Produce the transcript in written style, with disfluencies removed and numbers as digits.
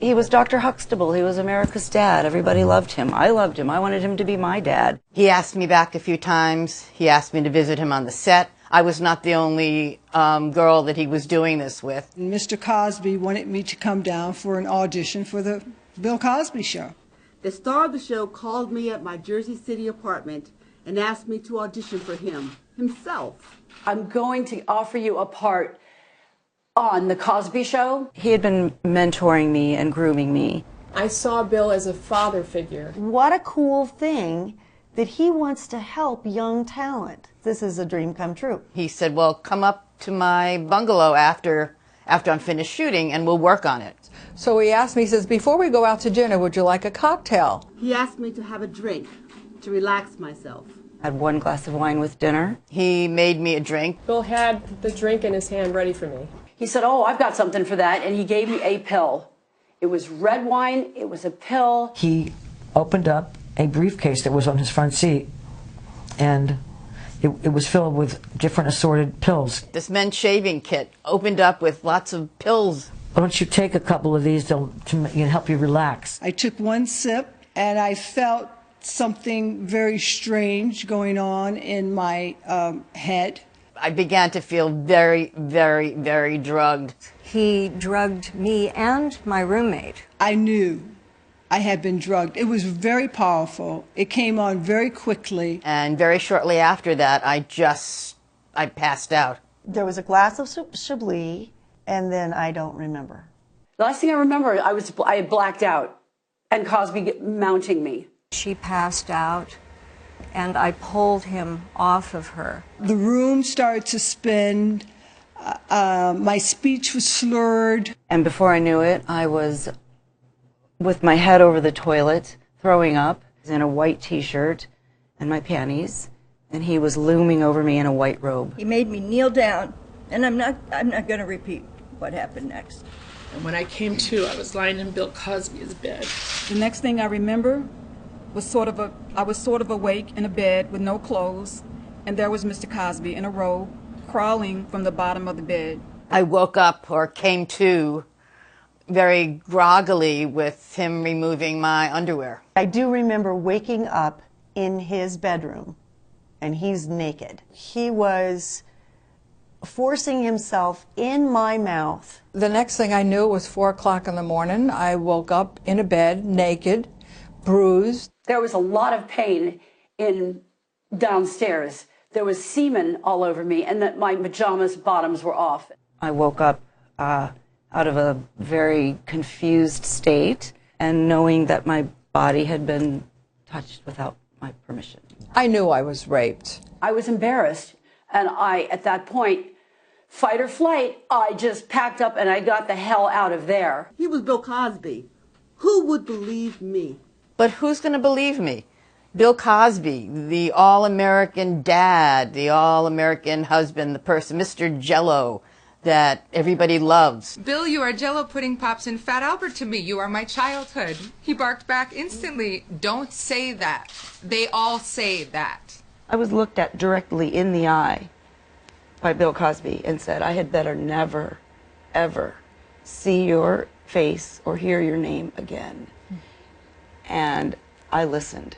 He was Dr. Huxtable. He was America's dad. Everybody loved him. I loved him. I wanted him to be my dad. He asked me back a few times. He asked me to visit him on the set. I was not the only girl that he was doing this with. Mr. Cosby wanted me to come down for an audition for the Bill Cosby Show. The star of the show called me at my Jersey City apartment and asked me to audition for himself. I'm going to offer you a part on The Cosby Show. He had been mentoring me and grooming me. I saw Bill as a father figure. What a cool thing that he wants to help young talent. This is a dream come true. He said, well, come up to my bungalow after I'm finished shooting and we'll work on it. So he asked me, he says, before we go out to dinner, would you like a cocktail? He asked me to have a drink to relax myself. I had 1 glass of wine with dinner. He made me a drink. Bill had the drink in his hand ready for me. He said, oh, I've got something for that, and he gave me a pill. It was red wine, it was a pill. He opened up a briefcase that was on his front seat, and it was filled with different assorted pills. This men's shaving kit opened up with lots of pills. Why don't you take a couple of these to help you relax? I took 1 sip and I felt something very strange going on in my head. I began to feel very, very, very drugged. He drugged me and my roommate. I knew I had been drugged. It was very powerful. It came on very quickly. And very shortly after that, I passed out. There was a glass of Chablis, and then I don't remember. The last thing I remember, I had blacked out, and Cosby mounting me. She passed out, and I pulled him off of her. The room started to spin. My speech was slurred. And before I knew it, I was with my head over the toilet, throwing up, in a white t-shirt and my panties, and he was looming over me in a white robe. He made me kneel down, and I'm not going to repeat what happened next. And when I came to, I was lying in Bill Cosby's bed. The next thing I remember was I was sort of awake in a bed with no clothes, and there was Mr. Cosby in a robe, crawling from the bottom of the bed. I woke up, or came to, very groggily with him removing my underwear. I do remember waking up in his bedroom, and he's naked. He was forcing himself in my mouth. The next thing I knew was 4 o'clock in the morning. I woke up in a bed, naked, bruised. There was a lot of pain in downstairs. There was semen all over me, and that my pajamas bottoms were off. I woke up out of a very confused state and knowing that my body had been touched without my permission. I knew I was raped. I was embarrassed, and at that point, fight or flight, I just packed up and I got the hell out of there. He was Bill Cosby. Who would believe me? But who's going to believe me? Bill Cosby, the all-American dad, the all-American husband, the person, Mr. Jello, that everybody loves. Bill, you are Jello pudding pops and Fat Albert to me. You are my childhood. He barked back instantly. Don't say that. They all say that. I was looked at directly in the eye by Bill Cosby and said, I had better never, ever see your face or hear your name again. And I listened.